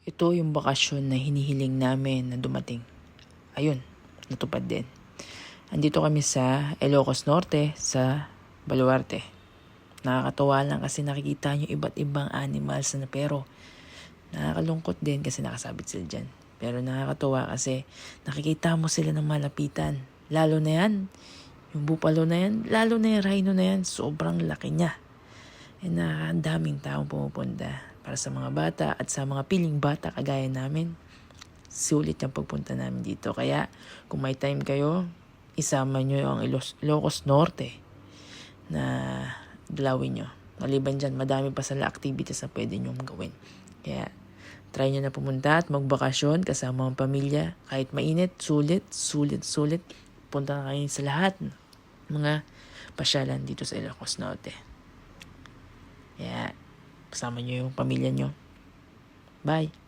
Ito yung bakasyon na hinihiling namin na dumating. Ayun, natupad din. Andito kami sa Ilocos Norte, sa Baluarte. Nakakatuwa lang kasi nakikita nyo iba't ibang animals na pero nakakalungkot din kasi nakasabit sila dyan. Pero nakakatuwa kasi nakikita mo sila ng malapitan. Lalo na yan, yung bupalo na yan, lalo na yung rhino na yan, sobrang laki niya. Ang daming taong pumupunta para sa mga bata at sa mga piling bata kagaya namin. Sulit yung pagpunta namin dito. Kaya kung may time kayo, isama nyo ang Ilocos Norte na dalawin nyo. Maliban dyan, madami pa sila activities na pwede nyo gawin. Kaya try nyo na pumunta at magbakasyon kasama ang pamilya. Kahit mainit, sulit. Punta na kayo sa lahat mga pasyalan dito sa Ilocos Norte. Kaya kasama nyo yung pamilya nyo. Bye!